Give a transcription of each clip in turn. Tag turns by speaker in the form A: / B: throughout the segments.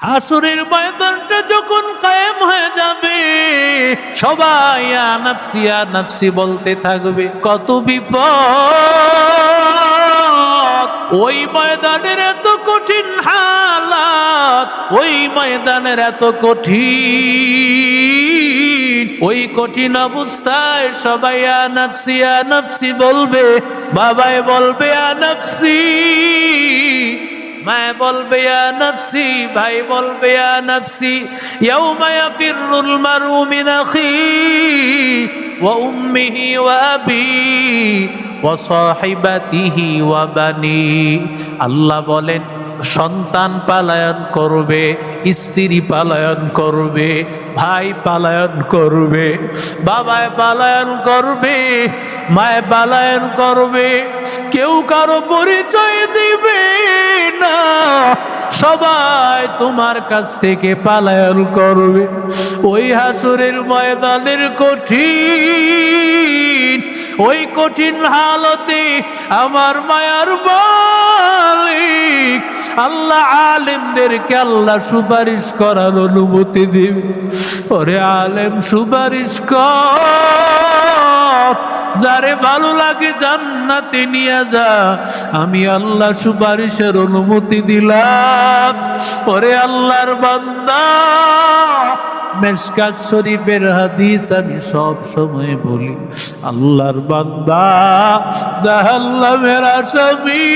A: হাসরের ময়দানটা যখন কায়েম হয়ে যাবে, সবাই ইয়া নাফসি ইয়া নাফসি বলতে থাকবে। কত বিপদ! ওই ময়দানের এত কঠিন হালাত, ওই ময়দানের এত কঠিন, ওই কঠিন অবস্থায় সবাই ইয়া নাফসি ইয়া নাফসি বলবে। বাবাই বলবে ইয়া নাফসি, মায়ে বলবে ইয়া নাফসি, ভাই বলবে ইয়া নাফসি। ইয়াউমা ইয়াফিরুল মারউ মিন আখিহি ওয়া উম্মিহি ওয়া আবিহি ওয়া সাহিবাতিহি ওয়া বানি। আল্লাহ বলেন, সন্তান পালায়ন করবে, স্ত্রী পালায়ন করবে, ভাই পালায়ন করবে, বাবায় পালায়ন করবে, মায়ে পালায়ন করবে। কেউ কারো পরিচয় দিবে না, সবাই তোমার কাছ থেকে পালায়ন করবে। ওই হাসরের ময়দানের কঠিন, ওই কঠিন হালতে আমার মায়ার মালিক আল্লাহ আলেমদেরকে আল্লাহ সুপারিশ করার অনুমতি দিবে। ওরে আলেম সুপারিশ কর, যারে ভালো লাগে জান্নাতে নিয়ে যা, আমি আল্লাহ সুপারিশের অনুমতি দিলাম। ওরে আল্লাহর বান্দা, মিশকাত শরীফের হাদিস আমি সব সময় বলি, আল্লাহর বান্দা জাহান্নামের আসামি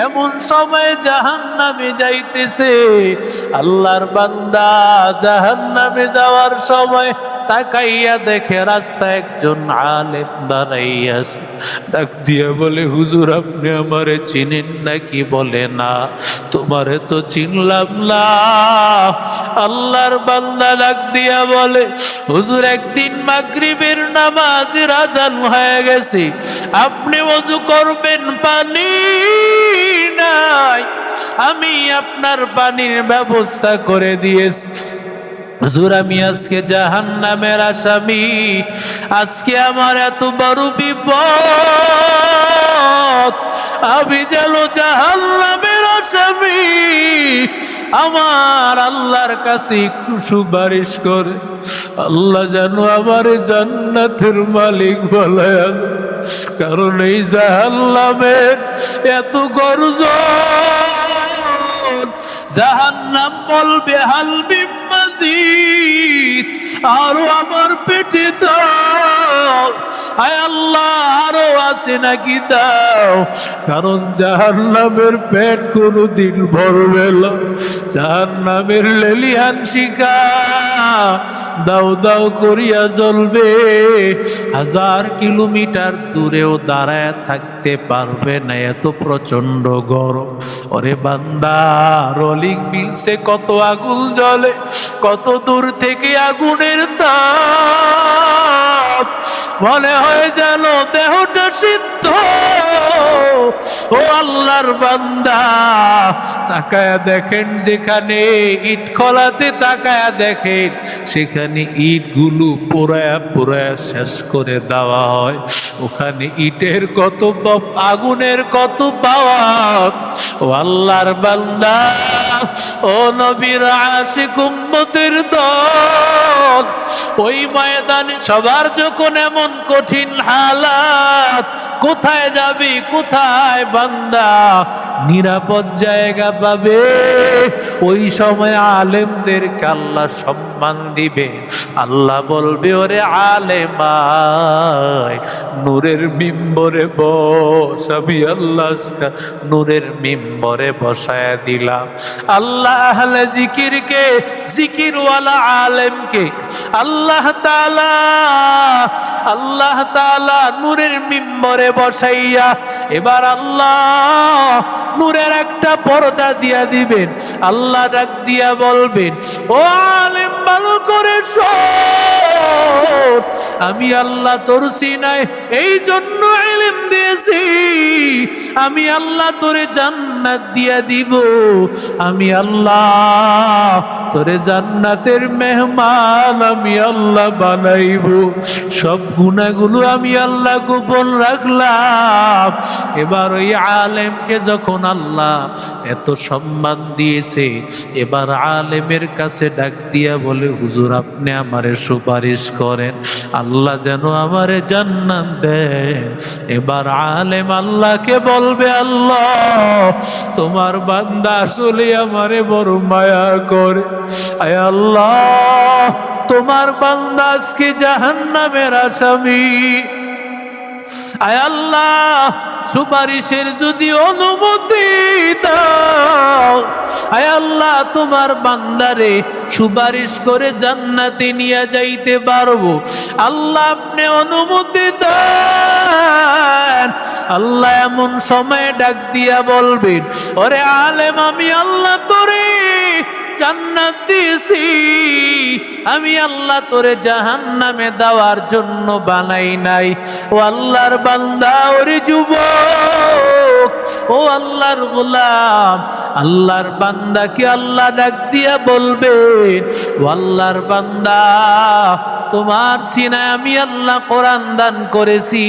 A: এমন সময় জাহান্নামে যাইতেছে, আল্লাহর বান্দা জাহান্নামে যাওয়ার সময় তাকাইয়া দেখে রাস্তায় একজন আলেম দাঁড়াইয়া আছে। ডাক দিয়ে বলে, হুজুর আপনি আমারে চিনেন নাকি? বলে না, তোমারে তো চিনলাম না। আল্লাহর বান্দা ডাক দিয়া বলে, হুজুর একদিন মাগরিবের নামাজের আযান হয়ে গেছে, আপনি ওযু করবেন, পানি নাই, আমি আপনার পানির ব্যবস্থা করে দিয়েছি। হুজুর আমি আজকে জাহান্নামের আসামি, আজকে আমার এত বড় বিপদ, আমি যেন জাহান্নামের আসামি, আমার আল্লাহর কাছে একটু সুপারিশ করে আল্লাহ যেন আমার জান্নাতের মালিক বানায়। কারণ এই জাহান্নামের এত গর্জন, জাহান্নাম বলবে হাল মিন মাজিদ, আরো আমার পেটে দাও, আয় আল্লাহ আরো আছে নাকি দাও। কারণ জাহান্নামের পেট কোনোদিন ভরবে না, জাহান্নামের লেলিহান শিখা দাও দাও করিয়া জ্বলবে, 1000 কিলোমিটার দূরেও দাঁড়ায় থাকতে পারবে না, এত প্রচন্ড গরম। ওরে বান্দা, রোলিং মিলসে কত আগুন জ্বলে, কত দূর থেকে আগুনের তাপ, মনে হয় যেন দেহটা সিদ্ধ। ও আল্লাহর বান্দা, তাকায়া দেখেন, যেখানে ইট খোলাতে তাকায়া দেখেন, সেখানে ইটগুলো পোড়ায়া পোড়ায়া শেষ করে দেওয়া হয়। ওখানে ইটের কত আগুনের কত পাওয়ার। ও আল্লাহর বান্দা, ও নবীর আশিক উম্মতের দল, ওই ময়দানে সবার যখন এমন কঠিন হালাত, কোথায় যাবি, কোথায় বান্দা নিরাপদ জায়গা পাবে? ওই সময় আলেমদেরকে আল্লাহ সম্মান দিবে। আল্লাহ বলবে, ওরে আলেমায় নূরের মিম্বরে বস, আমি আল্লাহ নূরের মিম্বরে বসায় দিলাম। আল্লাহ আহলে জিকিরকে, জিকিরওয়ালা আলেমকে আল্লাহ তাআলা নূরের মিম্বরে বসাইয়া এবার আল্লাহ নূরের একটা পর্দা দিয়া দিবেন। আল্লাহ ডাক দিয়া বলবেন, ও আলেম ভালো করে শোন, আমি আল্লাহ তোর সিনায় এই জন্য ইলম দিয়েছি, আমি আল্লাহ তোরে জান্নাত জান্নাত দিয়া দিব। আমি আল্লাহ তোরে জান্নাতের মেহমান আমি আল্লাহ বানাইব। সব গুনাহগুলো আমি আল্লাহ গোপন রাখলাম। এবার ওই আলেমকে যখন আল্লাহ এত সম্মান দিয়েছে, এবার আলেমের কাছে ডাক দিয়া বলে, হুজুর আপনি আমারে সুপারিশ করেন, আল্লাহ যেন আমারে জান্নাত দেন। এবার আলেম আল্লাহকে বলবে, আল্লাহ তোমার বান্দা আসলে আমারে বড় মায়া করে। আয় আল্লাহ তোমার বান্দা আজকে জাহান্নামের আসামি। আয় আল্লাহ সুপারিশের যদি অনুমতি দাও, আয় আল্লাহ তোমার বান্দারে সুপারিশ করে জান্নাতে নিয়ে যাইতে পারবো। আল্লাহ আপনি অনুমতি দেন। আল্লাহ এমন সময় ডাক দিয়া বলবেন, ওরে আলেম আমি আল্লাহ তোরে জান্নাত দিয়েছি, আমি আল্লাহ তোরে জাহান্নামে দেওয়ার জন্য বানাই নাই। ও আল্লাহর বান্দা, ওরে যুবক, ও আল্লাহর গোলাম, আল্লাহর বান্দাকে আল্লাহ ডাক দিয়া বলবেন, ও আল্লাহর বান্দা তোমার সিনায় আমি আল্লাহ কোরআন দান করেছি,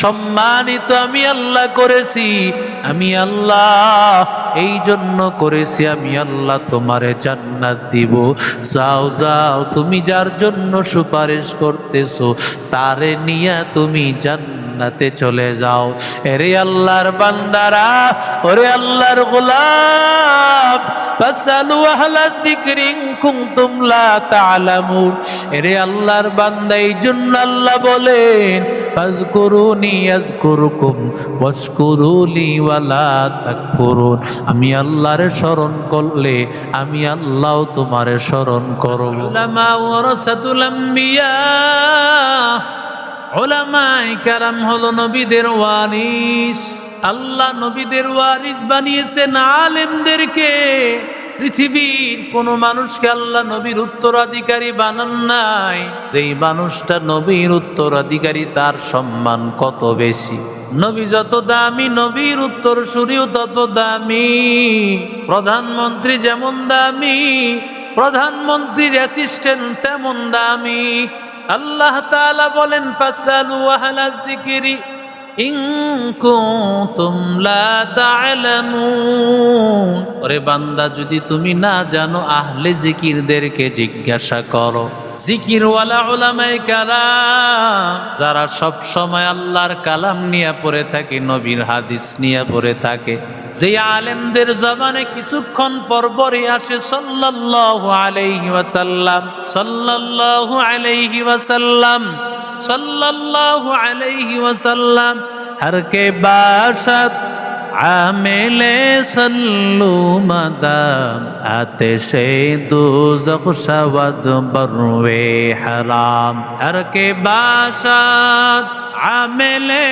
A: সম্মানিত আমি আল্লাহ করেছি। আমি আল্লাহ এই জন্য করেছি, আমি আল্লাহ তোমারে জান্নাত দিব। যাও যাও, তুমি যার জন্য সুপারিশ করতেছো তারে নিয়ে তুমি জান্নাতে চলে যাও। এরে আল্লাহর বান্দারা, ওরে আল্লাহর গোলাম, ফাসালু আহলা যিকরি ইন কুনতুম লা তা'লামুন। এরে আল্লাহর বান্দা, এই জন্য আল্লাহ বলেন, ফাযকুরুনি আযকুরুকুম ওয়াশকুরুলি ওয়ালা তাকফুরুন। আমি আল্লাহরে স্মরণ করলে আমি আল্লাহ তোমারে স্মরণ করব। উলামা ওয়ারাসাতুল আম্বিয়া, উলামায়ে কেরাম হলো নবীদের ওয়ারিস। আল্লাহ নবীদের ওয়ারিস বানিয়েছেন আলেমদেরকে। পৃথিবীর কোন মানুষকে আল্লাহ নবীর উত্তরাধিকারী বানান নাই। যেই মানুষটা নবীর উত্তরাধিকারী তার সম্মান কত বেশি। নবী যত দামি, নবীর উত্তরসূরিও তত দামি। প্রধানমন্ত্রী যেমন দামি, প্রধানমন্ত্রীর অ্যাসিস্ট্যান্ট তেমন দামি। আল্লাহ তাআলা বলেন, ফাসালু আহলা যিকরি ইন কুনতুম লা তা'লামুন। ওরে বান্দা, যদি তুমি না জানো আহলে জিকিরদেরকে জিজ্ঞাসা করো। জিকিরওয়ালা উলামায়ে কেরাম যারা সব সময় আল্লাহর কালাম নিয়ে পড়ে থাকে, নবীর হাদিস নিয়ে পড়ে থাকে, যে আলেমদের জবানে কিছুক্ষণ পরপরই আসে সাল্লাল্লাহু আলাইহি ওয়াসাল্লাম, সাল্লাল্লাহু আলাইহি ওয়াসাল্লাম, সাল্লাল্লাহু আলাইহি ওয়াসাল্লাম। हर के बासत आमिले सल्लु मदाम आतिशे दोज़ख शवद बरवे हराम। हर के बासत आमिले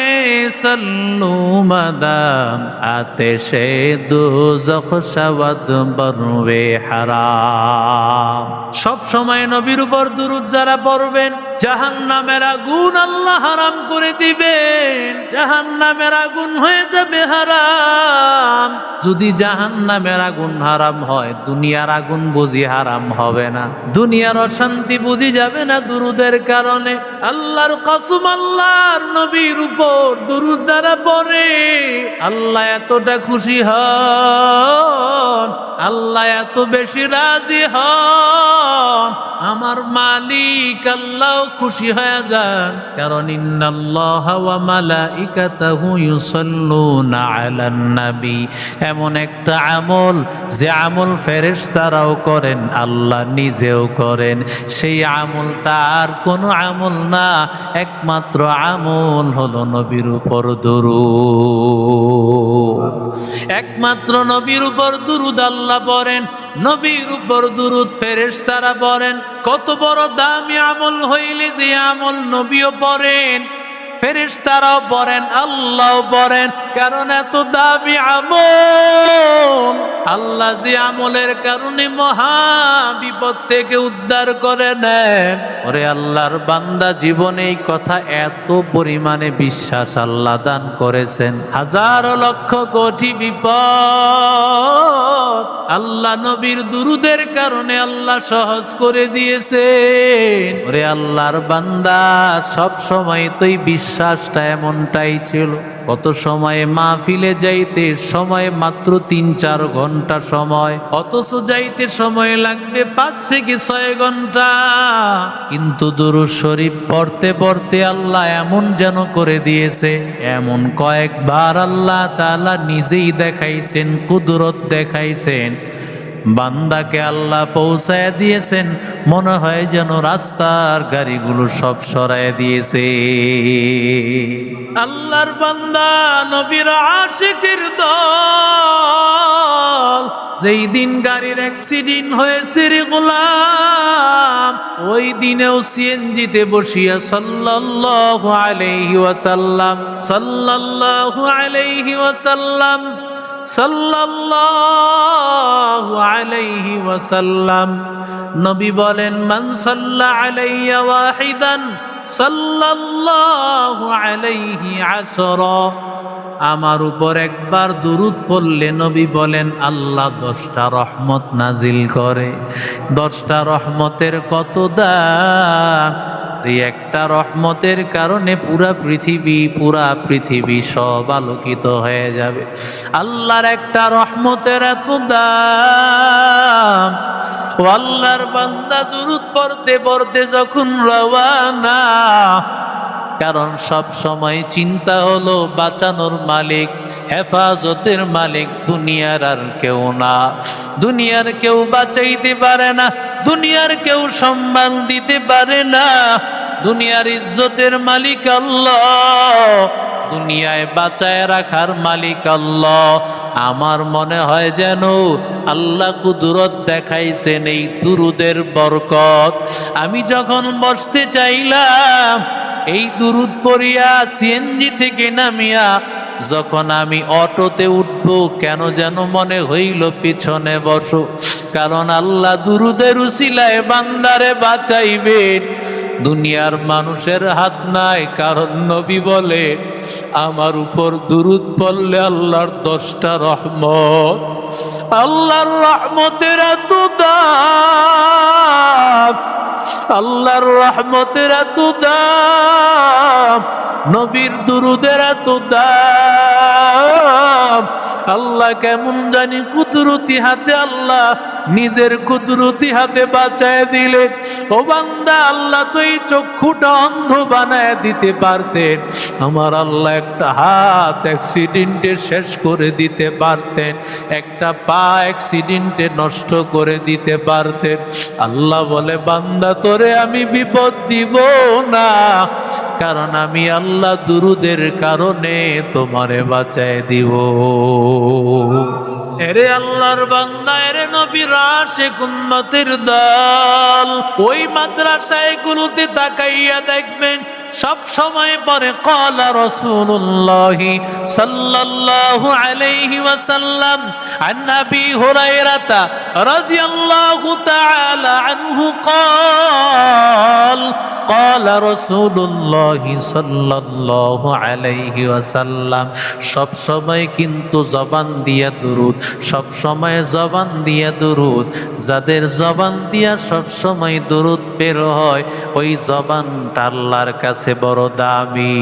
A: सल्लु मदाम आतिशे दोज़ख शवद बरवे हराम। सब समय नबीर উপর দুরূদ যারা পড়বেন, জাহান্নামের আগুন আল্লাহ হারাম করে দিবেন। জাহান্নামের আগুন হয়ে যাবে হারাম। যদি জাহান্নামের আগুন হারাম হয়, দুনিয়ার আগুন বুঝি হারাম হবে না? দুনিয়ার অশান্তি বুঝি যাবে না দুরূদের কারণে? আল্লাহর কসম, আল্লাহর নবীর উপর দুরূদ যারা পড়ে আল্লাহ এতটা খুশি হন, আল্লাহ এত বেশি রাজি হন, আমার মালিক আল্লাহ খুশি হয়ে যান। কারণ ইন্নাল্লাহা ওয়া মালাইকাতাহু ইউসাল্লুনা আলান নবী, এমন একটা আমল যে আমল ফেরেশতারাও করেন, আল্লাহ নিজেও করেন। সেই আমলটা আর কোনো আমল না, একমাত্র আমল হলো নবীর উপর দুরূদ। একমাত্র নবীর উপর দুরূদ আল্লাহ পড়েন, নবীর উপর দুরূদ ফেরেশতারা পড়েন। কত বড় দামি আমল হইলে যে আমল নবীও পড়েন, ফেরেশতারাও পড়েন, আল্লাহও পড়েন। কারণ এত দামি আমল। আল্লাহ যে আমলের কারণে মহা বিপদ থেকে উদ্ধার করে নেন। ওরে আল্লাহর বান্দা, জীবনে এই কথা এত পরিমাণে বিশ্বাস আল্লাহ দান করেছেন। হাজার লক্ষ কোটি বিপদ আল্লাহ নবীর দুরুদের কারণে আল্লাহ সহজ করে দিয়েছেন। ওরে আল্লাহর বান্দা, সব সময় তো এই বিশ্বাসটা এমনটাই ছিল। কত সময়ে মাহফিলে যাইতে সময় মাত্র 3-4 ঘন্টা সময়, অথচ যাইতে সময় লাগবে 5 থেকে 6 ঘন্টা। কিন্তু দুরূদ শরীফ পড়তে পড়তে আল্লাহ এমন যেন করে দিয়েছে, এমন কয়েকবার আল্লাহ তাআলা নিজেই দেখাইছেন, কুদরত দেখাইছেন। বান্দাকে আল্লাহ পৌঁছায় দিয়েছেন, মনে হয় যেন রাস্তার গাড়িগুলো সব সরায় দিয়েছে। আল্লাহর বান্দা, নবীর আশিকের দল, যেই দিন গাড়ির অ্যাক্সিডেন্ট হয়েছে রে গোলাম, ওই দিনেও সিএনজিতে বসিয়া সাল্লাল্লাহু আলাইহি ওয়াসাল্লাম সাল্লাল্লাহু আলাইহি ওয়াসাল্লাম সাল্লাল্লাহু আলাইহি ওয়াসাল্লাম নবী বলেন, মান সাল্লা আলাইয়া ওয়াহিদান সাল্লাল্লাহু আলাইহি আশরা। আমার উপর একবার দুরূদ পড়লে নবী বলেন আল্লাহ 10টা রহমত নাজিল করে। 10টা রহমতের কত দাম! যে একটা রহমতের কারণে পুরা পৃথিবী সব আলোকিত হয়ে যাবে। আল্লাহর একটা রহমতের এত দাম। ও আল্লাহর বান্দা, দুরূদ পড়তে পড়তে যখন রওয়ানা, কারণ সব সময় চিন্তা হলো বাঁচানোর মালিক, হেফাজতের মালিক দুনিয়ার আর কেউ না। দুনিয়ার কেউ বাঁচাইতে পারে না, দুনিয়ার কেউ সম্মান দিতে পারে না। দুনিয়ার ইজ্জতের মালিক আল্লাহ, দুনিয়ায় বাঁচায় রাখার মালিক আল্লাহ। আমার মনে হয় যেন আল্লাহ কুদরত দেখাইছেন এই দুরুদের বরকত। আমি যখন বসতে চাইলাম, এই দুরুদ পড়িয়া সিএনজি থেকে নামিয়া যখন আমি অটোতে উঠব, কেন যেন মনে হইল পিছনে বসো, কারণ আল্লাহ দুরুদের উসিলায় বান্দারে বাঁচাইবেন। দুনিয়ার মানুষের হাত নাই, কারণ নবী বলে আমার উপর দুরুদ পড়লে আল্লাহর 10টা রহমত। আল্লাহর রহমতের এত দাম, আল্লাহর রহমতের এত দাম, নবীর দুরুদের এত দাম। আল্লাহ কেমন জানি কুদরতি হাতে, আল্লাহ নিজের কুদরতি হাতে বাঁচায় দিলেন। ও বান্দা, আল্লাহ তো এই চক্ষুটা অন্ধ বানায় দিতে পারতেন। আমার আল্লাহ একটা হাত অ্যাক্সিডেন্টে শেষ করে দিতে পারতেন, একটা পা অ্যাক্সিডেন্টে নষ্ট করে দিতে পারতেন। আল্লাহ বলে, বান্দা তোরে আমি বিপদ দিব না, কারণ আমি আল্লাহ দুরুদের কারণে তোমারে বাঁচায় দিব। এরে আল্লাহর বান্দা, এরে নবীর আশিক উম্মতের দল, ওই মাদ্রাসায় গুলোতে তাকাইয়া দেখবেন সব সময় পরে ক্বালা রাসূলুল্লাহ সাল্লাল্লাহু আলাইহি ওয়াসাল্লাম আন আবি হুরায়রা রাদিয়াল্লাহু তাআলা আনহু قال قال رسول الله সাল্লাল্লাহু আলাইহি ওয়াসাল্লাম। সব সময় কিন্তু জবান দিয়া দুরূদ, সব সময় জবান দিয়া দুরূদ। যাদের জবান দিয়া সব সময় দুরূদ বের হয়, ওই জবানটা আল্লাহর কাছে বড় দামি।